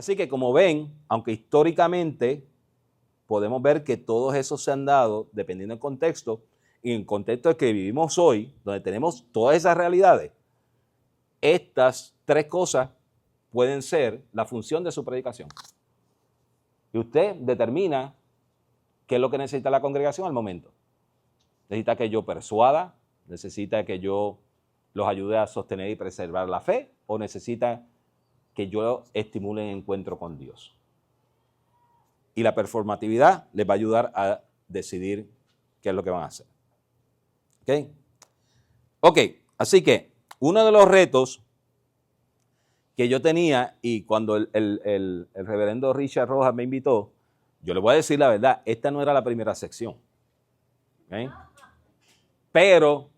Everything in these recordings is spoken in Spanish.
Así que como ven, aunque históricamente podemos ver que todos esos se han dado, dependiendo del contexto, y en el contexto que vivimos hoy, donde tenemos todas esas realidades, estas tres cosas pueden ser la función de su predicación. Y usted determina qué es lo que necesita la congregación al momento. Necesita que yo persuada, necesita que yo los ayude a sostener y preservar la fe, o necesita que yo estimule el encuentro con Dios. Y la performatividad les va a ayudar a decidir qué es lo que van a hacer. Ok, así que uno de los retos que yo tenía, y cuando el reverendo Richard Rojas me invitó, yo le voy a decir la verdad, esta no era la primera sección. ¿Okay? Pero,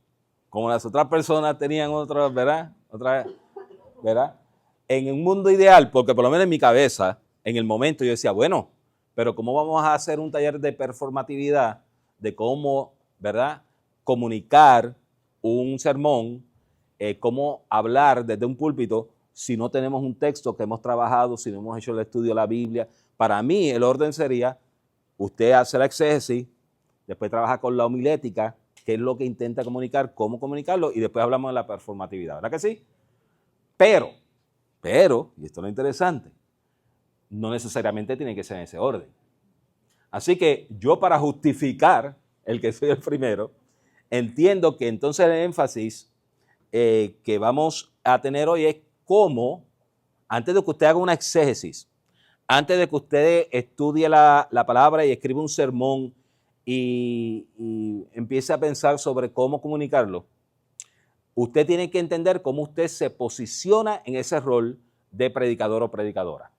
como las otras personas tenían otras, ¿verdad? En un mundo ideal, porque por lo menos en mi cabeza, en el momento yo decía, bueno, pero ¿cómo vamos a hacer un taller de performatividad, de cómo, ¿verdad?, comunicar un sermón, cómo hablar desde un púlpito si no tenemos un texto que hemos trabajado, si no hemos hecho el estudio de la Biblia? Para mí el orden sería, usted hace la exégesis, después trabaja con la homilética, qué es lo que intenta comunicar, cómo comunicarlo, y después hablamos de la performatividad, ¿verdad que sí? Pero, y esto es lo interesante, no necesariamente tiene que ser en ese orden. Así que yo, para justificar el que soy el primero, entiendo que entonces el énfasis que vamos a tener hoy es cómo, antes de que usted haga una exégesis, antes de que usted estudie la palabra y escriba un sermón y empiece a pensar sobre cómo comunicarlo, usted tiene que entender cómo usted se posiciona en ese rol de predicador o predicadora.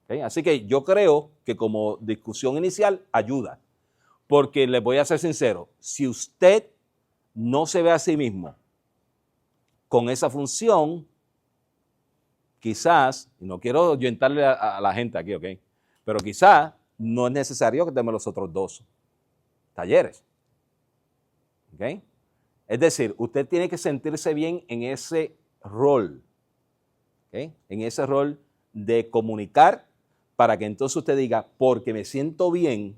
¿Okay? Así que yo creo que como discusión inicial ayuda, porque les voy a ser sincero, si usted no se ve a sí mismo con esa función, quizás, y no quiero ahuyentarle a la gente aquí, ¿ok? Pero quizás no es necesario que tenga los otros dos talleres. ¿Ok? Es decir, usted tiene que sentirse bien en ese rol, ¿ok? En ese rol de comunicar, para que entonces usted diga, porque me siento bien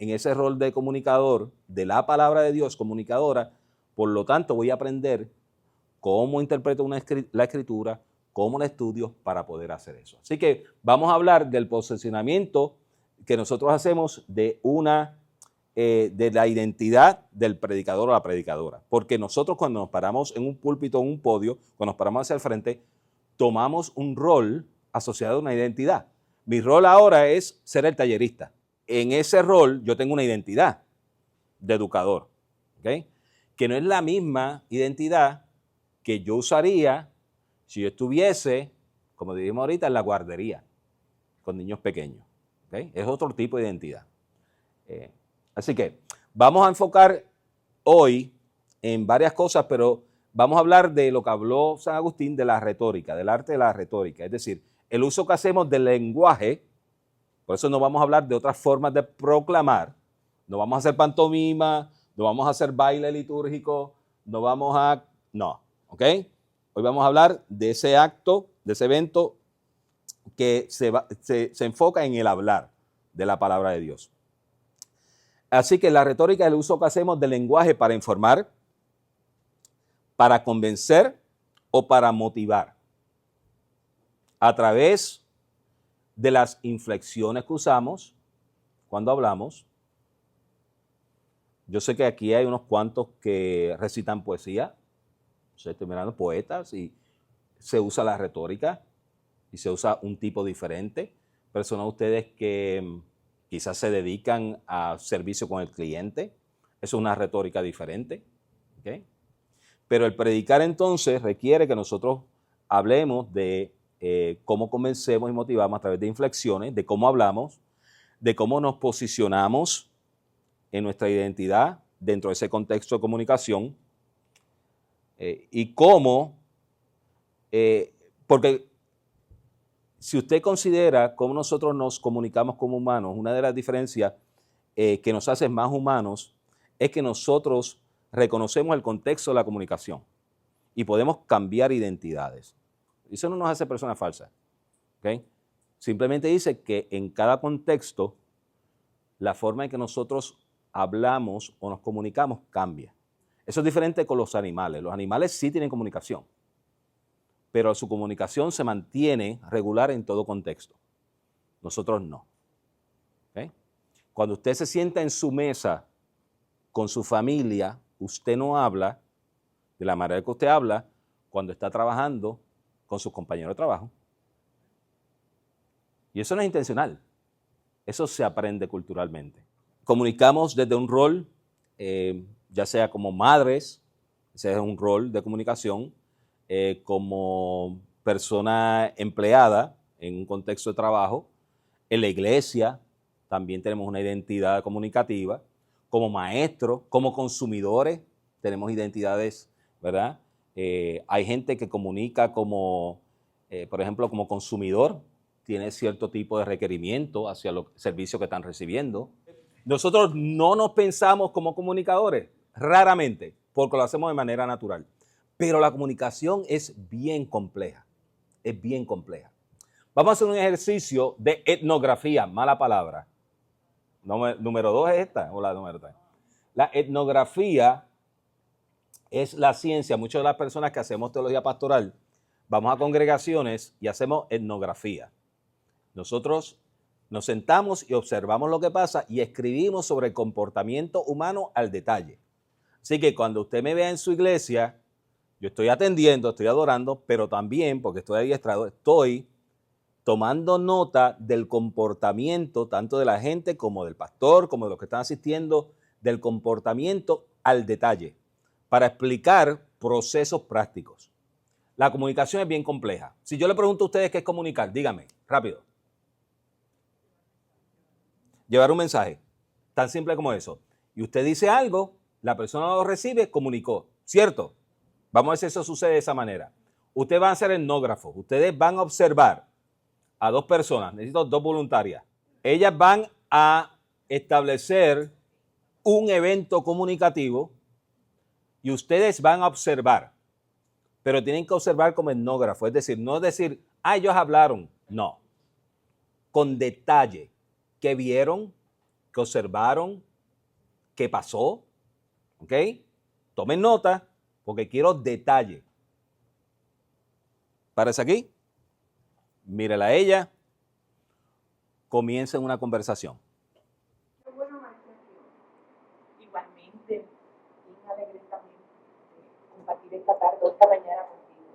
en ese rol de comunicador, de la palabra de Dios, comunicadora, por lo tanto voy a aprender cómo interpreto la escritura, cómo la estudio para poder hacer eso. Así que vamos a hablar del posicionamiento que nosotros hacemos de la identidad del predicador o la predicadora. Porque nosotros, cuando nos paramos en un púlpito o en un podio, cuando nos paramos hacia el frente, tomamos un rol asociado a una identidad. Mi rol ahora es ser el tallerista. En ese rol yo tengo una identidad de educador, ¿okay? Que no es la misma identidad que yo usaría si yo estuviese, como dijimos ahorita, en la guardería con niños pequeños. ¿Okay? Es otro tipo de identidad. Así que vamos a enfocar hoy en varias cosas, pero vamos a hablar de lo que habló San Agustín de la retórica, del arte de la retórica, es decir, el uso que hacemos del lenguaje. Por eso no vamos a hablar de otras formas de proclamar, no vamos a hacer pantomima, no vamos a hacer baile litúrgico, no, ¿ok? Hoy vamos a hablar de ese acto, de ese evento que se enfoca en el hablar de la palabra de Dios. Así que la retórica es el uso que hacemos del lenguaje para informar, para convencer o para motivar, a través de las inflexiones que usamos cuando hablamos. Yo sé que aquí hay unos cuantos que recitan poesía, estoy mirando poetas, y se usa la retórica y se usa un tipo diferente. Personas de ustedes que quizás se dedican a servicio con el cliente, eso es una retórica diferente. ¿Okay? Pero el predicar entonces requiere que nosotros hablemos de cómo convencemos y motivamos a través de inflexiones, de cómo hablamos, de cómo nos posicionamos en nuestra identidad dentro de ese contexto de comunicación, y cómo, porque si usted considera cómo nosotros nos comunicamos como humanos, una de las diferencias que nos hace más humanos es que nosotros reconocemos el contexto de la comunicación y podemos cambiar identidades. Eso no nos hace personas falsas. ¿Okay? Simplemente dice que en cada contexto, la forma en que nosotros hablamos o nos comunicamos cambia. Eso es diferente con los animales. Los animales sí tienen comunicación, pero su comunicación se mantiene regular en todo contexto. Nosotros no. ¿Okay? Cuando usted se sienta en su mesa con su familia, usted no habla de la manera que usted habla cuando está trabajando con sus compañeros de trabajo. Y eso no es intencional. Eso se aprende culturalmente. Comunicamos desde un rol, ya sea como madres, ese es un rol de comunicación, como persona empleada en un contexto de trabajo, en la iglesia también tenemos una identidad comunicativa, como maestros, como consumidores, tenemos identidades, ¿verdad? Hay gente que comunica como, por ejemplo, como consumidor, tiene cierto tipo de requerimiento hacia los servicios que están recibiendo. Nosotros no nos pensamos como comunicadores, raramente, porque lo hacemos de manera natural. Pero la comunicación es bien compleja, es bien compleja. Vamos a hacer un ejercicio de etnografía, mala palabra. Número 2 es esta, o la número 3. La etnografía es la ciencia. Muchas de las personas que hacemos teología pastoral, vamos a congregaciones y hacemos etnografía. Nosotros nos sentamos y observamos lo que pasa y escribimos sobre el comportamiento humano al detalle. Así que cuando usted me vea en su iglesia, yo estoy atendiendo, estoy adorando, pero también, porque estoy adiestrado, estoy tomando nota del comportamiento tanto de la gente como del pastor, como de los que están asistiendo, del comportamiento al detalle, para explicar procesos prácticos. La comunicación es bien compleja. Si yo le pregunto a ustedes qué es comunicar, díganme, rápido. Llevar un mensaje, tan simple como eso. Y usted dice algo, la persona lo recibe, comunicó, ¿cierto? Vamos a ver si eso sucede de esa manera. Ustedes van a ser etnógrafos, ustedes van a observar a 2 personas, necesito 2 voluntarias. Ellas van a establecer un evento comunicativo y ustedes van a observar, pero tienen que observar como etnógrafo, es decir, no decir, ellos hablaron, no, con detalle, qué vieron, qué observaron, qué pasó, ¿ok? Tomen nota porque quiero detalle. Párese aquí, mírela a ella, comiencen una conversación. Qué bueno, maestra. Igualmente, bien alegre también de compartir esta tarde, esta mañana contigo.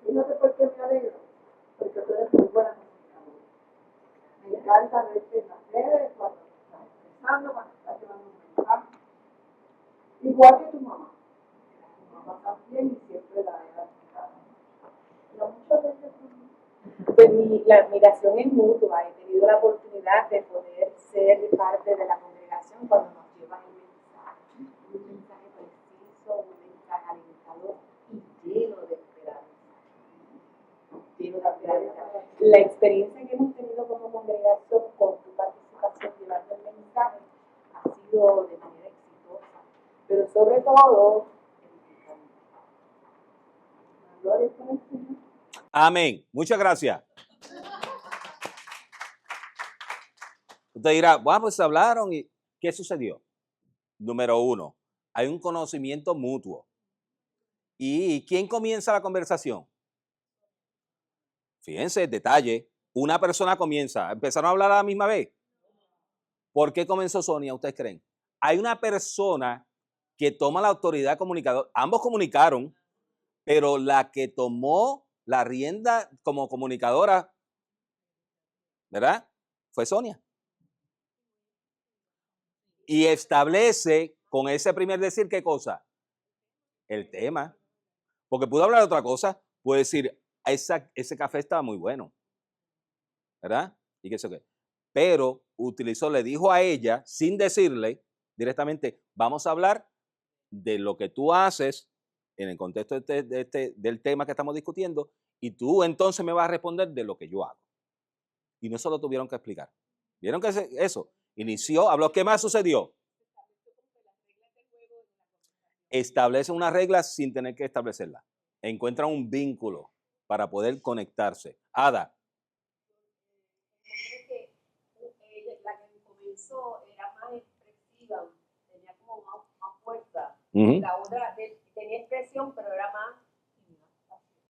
Fíjate por qué me alegro, porque tú eres muy buena comunicadora. Me encanta verte en las redes, cuando estás expresando, cuando estás llevando un mensaje. Igual que tu mamá. Tu mamá también y siempre la he admirado. Pero muchas veces pues la admiración es mutua. He tenido la oportunidad de poder ser parte de la congregación cuando nos llevan un mensaje preciso, un mensaje alentador y lleno de esperanza. Lleno de esperanza. La experiencia que hemos tenido como congregación con tu participación llevando el mensaje ha sido de manera exitosa, pero sobre todo edificante. Gloria al Señor. Amén. Muchas gracias. Usted dirá, bueno, pues hablaron y ¿qué sucedió? Número 1, hay un conocimiento mutuo. ¿Y quién comienza la conversación? Fíjense, detalle. Una persona comienza. ¿Empezaron a hablar a la misma vez? ¿Por qué comenzó Sonia, ustedes creen? Hay una persona que toma la autoridad comunicadora. Ambos comunicaron, pero la que tomó la rienda como comunicadora, ¿verdad? Fue Sonia. Y establece con ese primer decir, ¿qué cosa? El tema. Porque pudo hablar de otra cosa. Puede decir, ese café estaba muy bueno. ¿Verdad? Y qué sé qué. Pero utilizó, le dijo a ella, sin decirle directamente, vamos a hablar de lo que tú haces en el contexto del tema que estamos discutiendo y tú entonces me vas a responder de lo que yo hago. Y no se lo tuvieron que explicar. ¿Vieron que eso? Inició, habló, ¿qué más sucedió? Establece una regla sin tener que establecerla. Encuentra un vínculo para poder conectarse. Ada. hizo era más expresiva, tenía como más fuerza. Ujú. La otra tenía expresión, pero era más,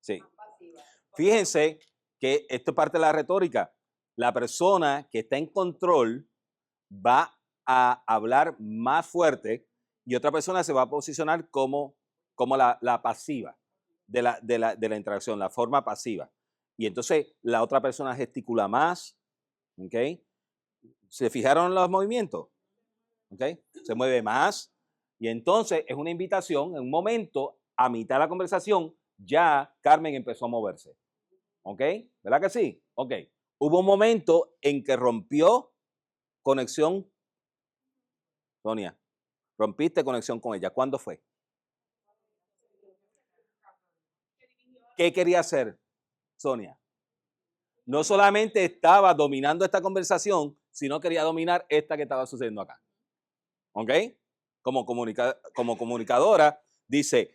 Sí. más pasiva. Fíjense que esto es parte de la retórica. La persona que está en control va a hablar más fuerte y otra persona se va a posicionar como la pasiva de la interacción, la forma pasiva. Y entonces la otra persona gesticula más, ¿ok? ¿Se fijaron en los movimientos? ¿Ok? Se mueve más y entonces es una invitación, en un momento, a mitad de la conversación, ya Carmen empezó a moverse. ¿Ok? ¿Verdad que sí? Ok. Hubo un momento en que rompió conexión, Sonia, rompiste conexión con ella. ¿Cuándo fue? ¿Qué quería hacer, Sonia? No solamente estaba dominando esta conversación, sino quería dominar esta que estaba sucediendo acá. ¿Ok? Como comunicadora, dice,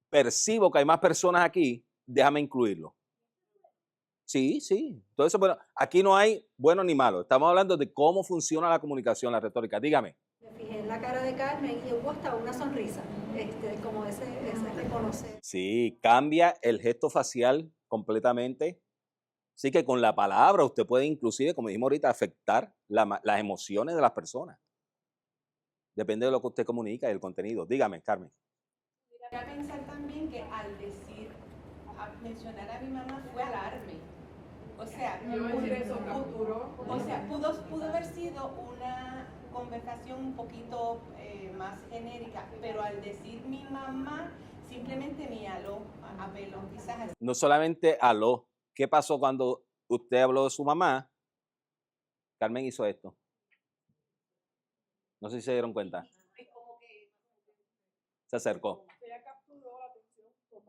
percibo que hay más personas aquí, déjame incluirlo. Sí, sí. Entonces, bueno, aquí no hay bueno ni malo. Estamos hablando de cómo funciona la comunicación, la retórica. Dígame. Me fijé en la cara de Carmen y hubo hasta una sonrisa, como ese reconocer. Sí, cambia el gesto facial completamente. Así que con la palabra usted puede inclusive, como dijimos ahorita, afectar las emociones de las personas. Depende de lo que usted comunica y el contenido. Dígame, Carmen. Quería pensar también que al mencionar a mi mamá fue alarme. O sea, pudo haber sido una conversación un poquito más genérica, pero al decir mi mamá, simplemente me apeló, quizás así. No solamente aló. ¿Qué pasó cuando usted habló de su mamá? Carmen hizo esto. No sé si se dieron cuenta. Se acercó.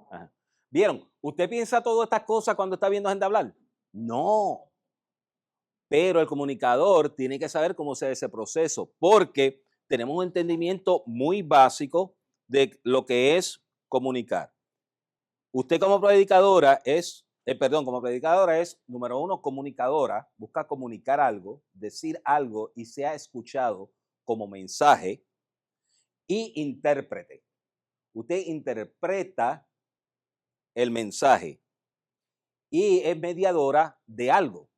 Ajá. ¿Vieron? ¿Usted piensa todas estas cosas cuando está viendo gente hablar? No. Pero el comunicador tiene que saber cómo se hace ese proceso, porque tenemos un entendimiento muy básico de lo que es comunicar. Usted como predicadora es, número uno, comunicadora, busca comunicar algo, decir algo y sea escuchado como mensaje, y intérprete. Usted interpreta el mensaje y es mediadora de algo.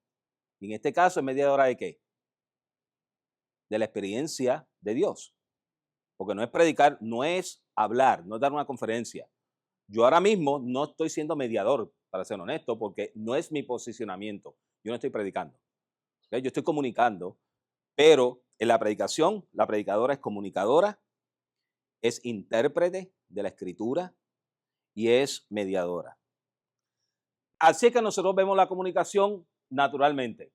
En este caso es mediadora de qué? De la experiencia de Dios. Porque no es predicar, no es hablar, no es dar una conferencia. Yo ahora mismo no estoy siendo mediador, para ser honesto, porque no es mi posicionamiento. Yo no estoy predicando. ¿Okay? Yo estoy comunicando, pero en la predicación, la predicadora es comunicadora, es intérprete de la escritura y es mediadora. Así es que nosotros vemos la comunicación naturalmente.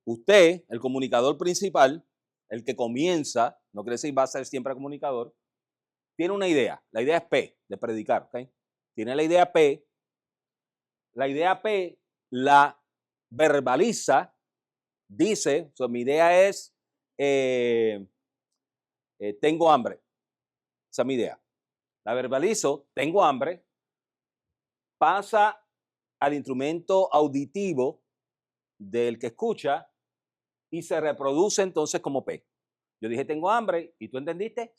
Usted, el comunicador principal, el que comienza, no quiere decir va a ser siempre comunicador, tiene una idea. La idea es P, de predicar. ¿Okay? Tiene la idea P. La idea P la verbaliza, dice, mi idea es, tengo hambre. Esa es mi idea. La verbalizo, tengo hambre, pasa al instrumento auditivo del que escucha y se reproduce entonces como P. Yo dije, tengo hambre, y tú entendiste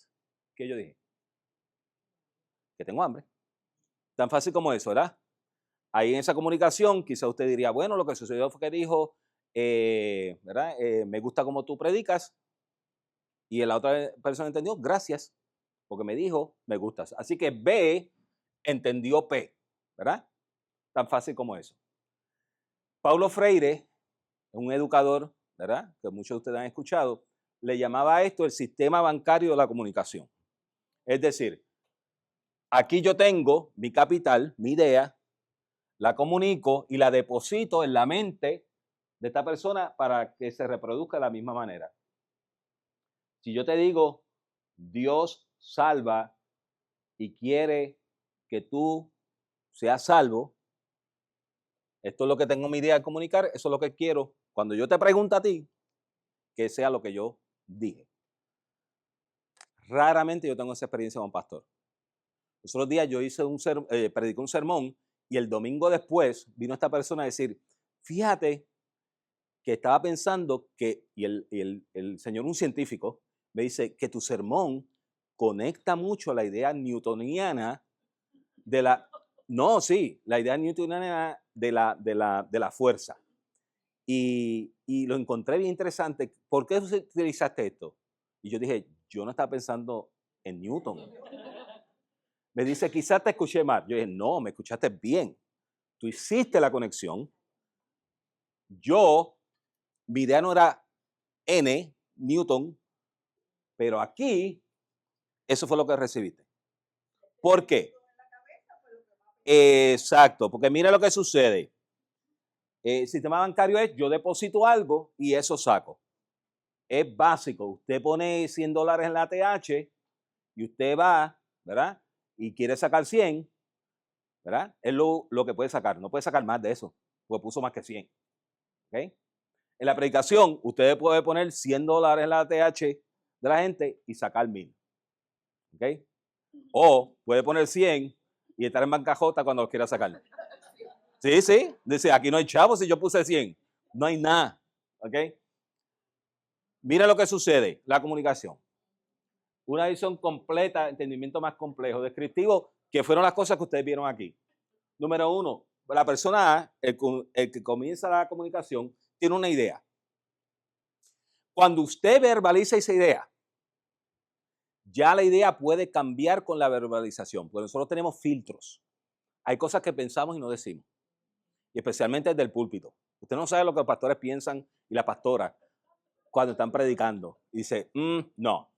que yo dije que tengo hambre. Tan fácil como eso, ¿verdad? Ahí en esa comunicación, quizá usted diría, bueno, lo que sucedió fue que dijo, ¿verdad? Me gusta como tú predicas, y la otra persona entendió, gracias, porque me dijo, me gustas. Así que B entendió P, ¿verdad? Tan fácil como eso. Paulo Freire, un educador, ¿verdad? Que muchos de ustedes han escuchado, le llamaba a esto el sistema bancario de la comunicación. Es decir, aquí yo tengo mi capital, mi idea, la comunico y la deposito en la mente de esta persona para que se reproduzca de la misma manera. Si yo te digo, Dios salva y quiere que tú seas salvo, esto es lo que tengo mi idea de comunicar, eso es lo que quiero. Cuando yo te pregunto a ti, que sea lo que yo dije. Raramente yo tengo esa experiencia con pastor. Los otros días yo prediqué un sermón y el domingo después vino esta persona a decir, fíjate que estaba pensando que, y el señor, un científico, me dice que tu sermón conecta mucho a la idea newtoniana de la, no, sí, la idea newtoniana de la fuerza. Y lo encontré bien interesante. ¿Por qué utilizaste esto? Y yo dije, yo no estaba pensando en Newton. Me dice, quizás te escuché mal. Yo dije, no, me escuchaste bien. Tú hiciste la conexión. Mi idea no era Newton, pero aquí, eso fue lo que recibiste. ¿Por qué? Exacto, porque mira lo que sucede. El sistema bancario es, yo deposito algo y eso saco. Es básico. Usted pone $100 en la ATH y usted va, ¿verdad? Y quiere sacar 100, ¿verdad? Es lo que puede sacar. No puede sacar más de eso, porque puso más que 100. ¿Ok? En la predicación, usted puede poner $100 en la ATH de la gente y sacar 1000. ¿Ok? O puede poner 100 y estar en bancarrota cuando lo quiera sacar. Sí, sí. Dice, aquí no hay chavos si yo puse 100. No hay nada. ¿Ok? Mira lo que sucede, la comunicación. Una visión completa, entendimiento más complejo, descriptivo, que fueron las cosas que ustedes vieron aquí. Número 1, la persona A, el que comienza la comunicación, tiene una idea. Cuando usted verbaliza esa idea, ya la idea puede cambiar con la verbalización, porque nosotros tenemos filtros. Hay cosas que pensamos y no decimos, y especialmente desde el púlpito. Usted no sabe lo que los pastores piensan y las pastoras cuando están predicando. Y dice, no,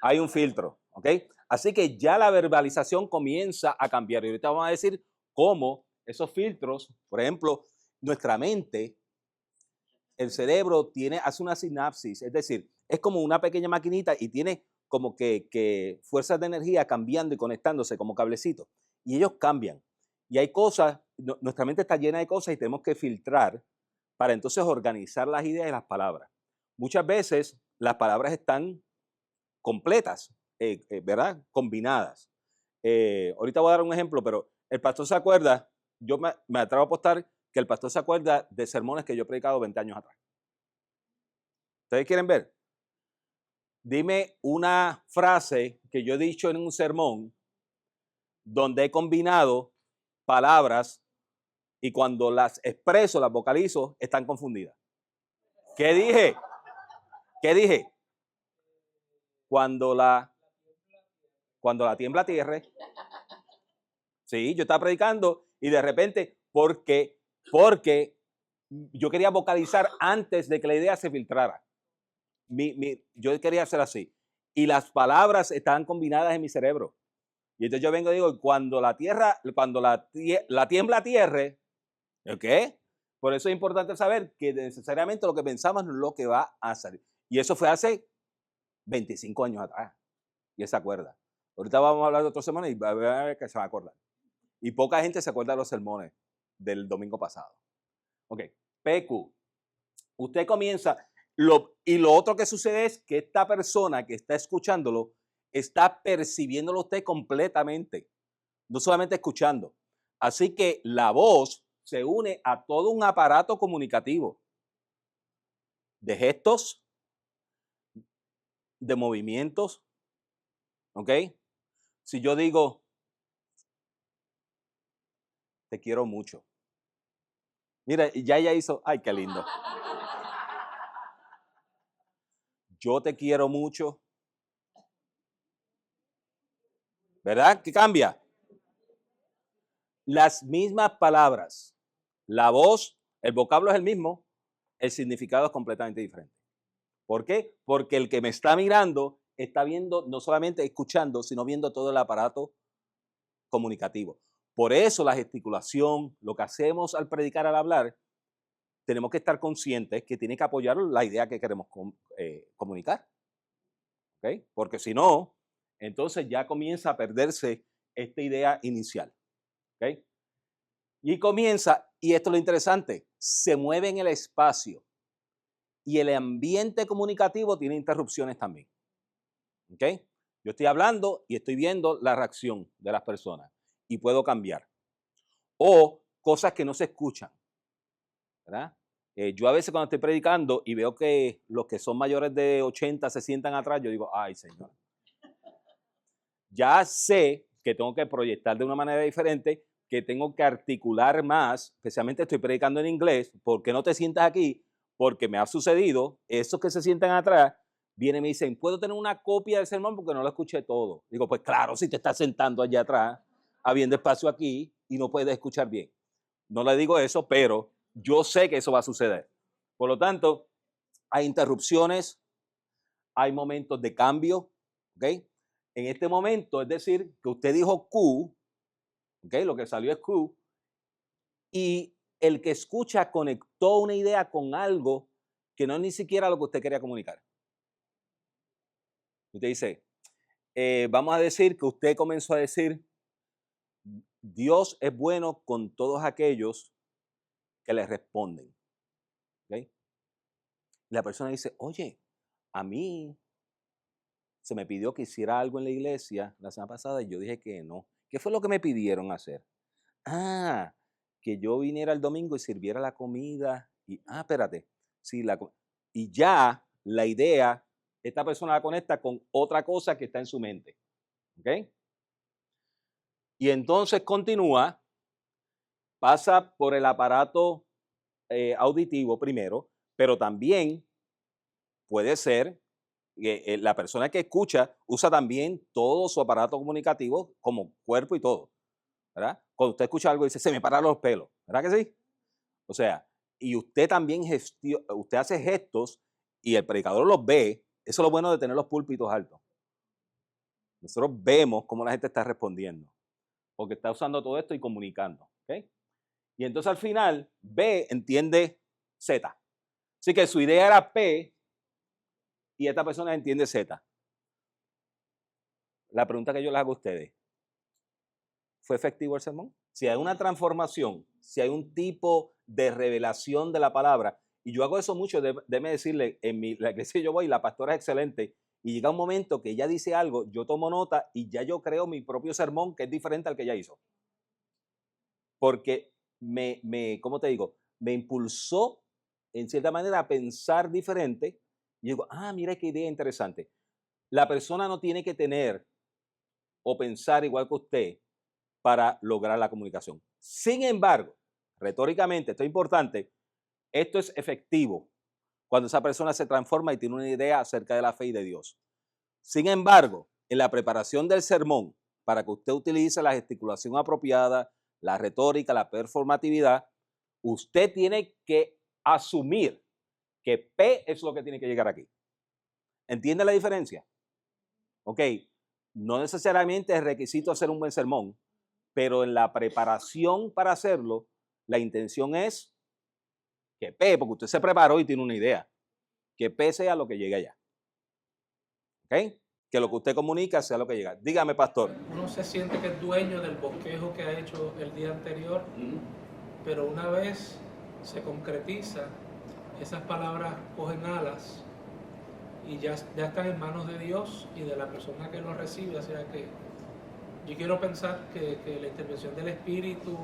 hay un filtro, ¿ok? Así que ya la verbalización comienza a cambiar. Y ahorita vamos a decir cómo esos filtros, por ejemplo, nuestra mente, el cerebro hace una sinapsis, es decir, es como una pequeña maquinita y tiene como que fuerzas de energía cambiando y conectándose como cablecitos. Y ellos cambian. Y hay cosas, nuestra mente está llena de cosas y tenemos que filtrar para entonces organizar las ideas y las palabras. Muchas veces las palabras están completas, ¿verdad? Combinadas. Ahorita voy a dar un ejemplo, pero el pastor se acuerda, yo me atrevo a apostar que el pastor se acuerda de sermones que yo he predicado 20 años atrás. ¿Ustedes quieren ver? Dime una frase que yo he dicho en un sermón donde he combinado palabras y cuando las expreso, las vocalizo, están confundidas. ¿Qué dije? ¿Qué dije? Cuando la tiembla tierra. Sí, yo estaba predicando y de repente, porque yo quería vocalizar antes de que la idea se filtrara. Yo quería hacer así. Y las palabras estaban combinadas en mi cerebro. Y entonces yo vengo y digo, cuando la tiembla tierra, ¿ok? Por eso es importante saber que necesariamente lo que pensamos no es lo que va a salir. Y eso fue hace 25 años atrás. Y él se acuerda. Ahorita vamos a hablar de otros sermones y va a ver que se va a acordar. Y poca gente se acuerda de los sermones del domingo pasado. Ok, PQ. Usted comienza, y lo otro que sucede es que esta persona que está escuchándolo está percibiéndolo usted completamente, no solamente escuchando. Así que la voz se une a todo un aparato comunicativo de gestos, de movimientos, ¿ok? Si yo digo, te quiero mucho. Mira, ya ella hizo, ay, qué lindo. Yo te quiero mucho. ¿Verdad? ¿Qué cambia? Las mismas palabras, la voz, el vocablo es el mismo, el significado es completamente diferente. ¿Por qué? Porque el que me está mirando está viendo, no solamente escuchando, sino viendo todo el aparato comunicativo. Por eso la gesticulación, lo que hacemos al predicar, al hablar, tenemos que estar conscientes que tiene que apoyar la idea que queremos comunicar. ¿Okay? Porque si no, entonces ya comienza a perderse esta idea inicial. ¿Okay? Y comienza, y esto es lo interesante, se mueve en el espacio. Y el ambiente comunicativo tiene interrupciones también. ¿Okay? Yo estoy hablando y estoy viendo la reacción de las personas y puedo cambiar. O cosas que no se escuchan, ¿verdad? Yo a veces cuando estoy predicando y veo que los que son mayores de 80 se sientan atrás, yo digo, ay, Señor. Ya sé que tengo que proyectar de una manera diferente, que tengo que articular más, especialmente estoy predicando en inglés. ¿Por qué no te sientas aquí? Porque me ha sucedido, esos que se sientan atrás, vienen y me dicen, ¿puedo tener una copia del sermón? Porque no lo escuché todo. Digo, pues claro, si te estás sentando allá atrás, habiendo espacio aquí y no puedes escuchar bien. No le digo eso, pero yo sé que eso va a suceder. Por lo tanto, hay interrupciones, hay momentos de cambio, ¿ok? En este momento, es decir, que usted dijo Q, ¿ok? Lo que salió es Q, y el que escucha conectó una idea con algo que no es ni siquiera lo que usted quería comunicar. Usted dice, vamos a decir que usted comenzó a decir, Dios es bueno con todos aquellos que le responden. ¿Okay? La persona dice, oye, a mí se me pidió que hiciera algo en la iglesia la semana pasada y yo dije que no. ¿Qué fue lo que me pidieron hacer? Ah, que yo viniera el domingo y sirviera la comida. Y, espérate. Sí, y ya la idea, esta persona la conecta con otra cosa que está en su mente. ¿Ok? Y entonces continúa, pasa por el aparato auditivo primero, pero también puede ser que la persona que escucha usa también todo su aparato comunicativo como cuerpo y todo, ¿verdad? Cuando usted escucha algo dice, se me paran los pelos, ¿verdad que sí? O sea, y usted también usted hace gestos y el predicador los ve. Eso es lo bueno de tener los púlpitos altos. Nosotros vemos cómo la gente está respondiendo, porque está usando todo esto y comunicando, ¿ok? Y entonces al final, B entiende Z. Así que su idea era P y esta persona entiende Z. La pregunta que yo les hago a ustedes, ¿fue efectivo el sermón? Si hay una transformación, si hay un tipo de revelación de la palabra, y yo hago eso mucho, déjeme decirle, la iglesia yo voy, la pastora es excelente, y llega un momento que ella dice algo, yo tomo nota y ya yo creo mi propio sermón que es diferente al que ella hizo. Porque ¿cómo te digo? Me impulsó en cierta manera a pensar diferente. Y digo, mira qué idea interesante. La persona no tiene que tener o pensar igual que usted para lograr la comunicación. Sin embargo, retóricamente, esto es importante, esto es efectivo cuando esa persona se transforma y tiene una idea acerca de la fe y de Dios. Sin embargo, en la preparación del sermón, para que usted utilice la gesticulación apropiada, la retórica, la performatividad, usted tiene que asumir que P es lo que tiene que llegar aquí. ¿Entiende la diferencia? Ok, no necesariamente es requisito hacer un buen sermón, pero en la preparación para hacerlo, la intención es que P, porque usted se preparó y tiene una idea, que P sea lo que llegue allá. ¿Ok? Que lo que usted comunica sea lo que llega. Dígame, pastor. Uno se siente que es dueño del bosquejo que ha hecho el día anterior, pero una vez se concretiza, esas palabras cogen alas y ya están en manos de Dios y de la persona que lo recibe. O sea que yo quiero pensar que la intervención del Espíritu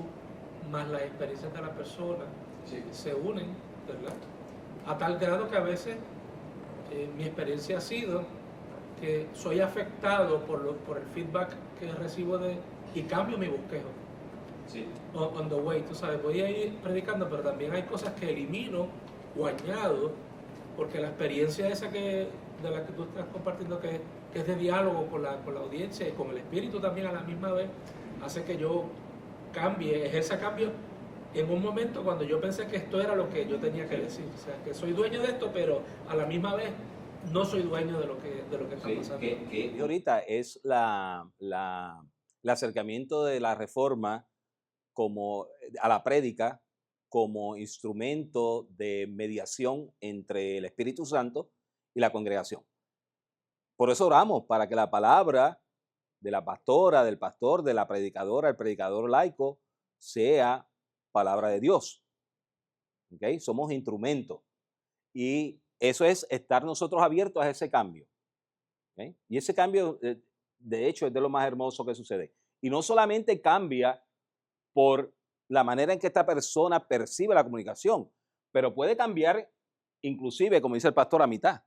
más las experiencias de la persona se unen, ¿verdad? A tal grado que a veces mi experiencia ha sido que soy afectado por el feedback que recibo y cambio mi bosquejo. Sí. On the way, tú sabes, voy a ir predicando, pero también hay cosas que elimino o añado, porque la experiencia esa de la que tú estás compartiendo, que es de diálogo con la audiencia y con el Espíritu también a la misma vez, hace que yo ejerza cambio en un momento cuando yo pensé que esto era lo que yo tenía que decir. O sea, que soy dueño de esto, pero a la misma vez no soy dueño de lo que está pasando. Que ahorita es el acercamiento de la reforma a la prédica como instrumento de mediación entre el Espíritu Santo y la congregación. Por eso oramos para que la palabra de la pastora, del pastor, de la predicadora, el predicador laico, sea palabra de Dios. ¿Okay? Somos instrumentos. Y eso es estar nosotros abiertos a ese cambio. ¿Okay? Y ese cambio, de hecho, es de lo más hermoso que sucede. Y no solamente cambia por la manera en que esta persona percibe la comunicación, pero puede cambiar, inclusive, como dice el pastor, a mitad.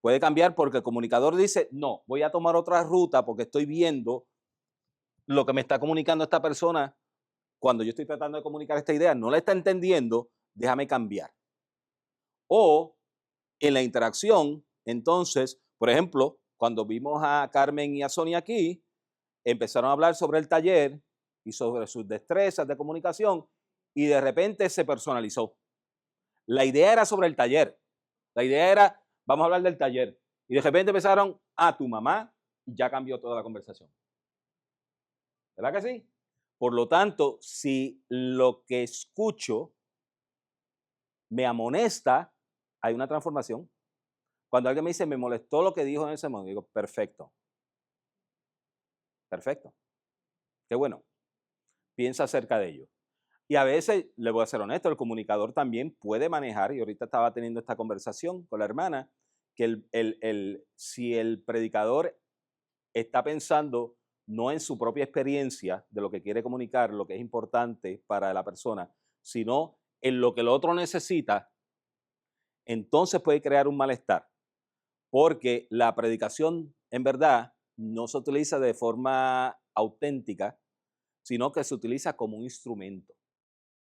Puede cambiar porque el comunicador dice, no, voy a tomar otra ruta porque estoy viendo lo que me está comunicando esta persona cuando yo estoy tratando de comunicar esta idea, no la está entendiendo, déjame cambiar. O en la interacción, entonces, por ejemplo, cuando vimos a Carmen y a Sonia aquí, empezaron a hablar sobre el taller y sobre sus destrezas de comunicación y de repente se personalizó. La idea era sobre el taller. La idea era, vamos a hablar del taller. Y de repente empezaron a tu mamá y ya cambió toda la conversación. ¿Verdad que sí? Por lo tanto, si lo que escucho me amonesta, hay una transformación. Cuando alguien me dice, me molestó lo que dijo en ese momento, digo, perfecto. Perfecto. Qué bueno. Piensa acerca de ello. Y a veces, le voy a ser honesto, el comunicador también puede manejar, y ahorita estaba teniendo esta conversación con la hermana, que si el predicador está pensando no en su propia experiencia de lo que quiere comunicar, lo que es importante para la persona, sino en lo que el otro necesita, entonces puede crear un malestar. Porque la predicación, en verdad, no se utiliza de forma auténtica, sino que se utiliza como un instrumento.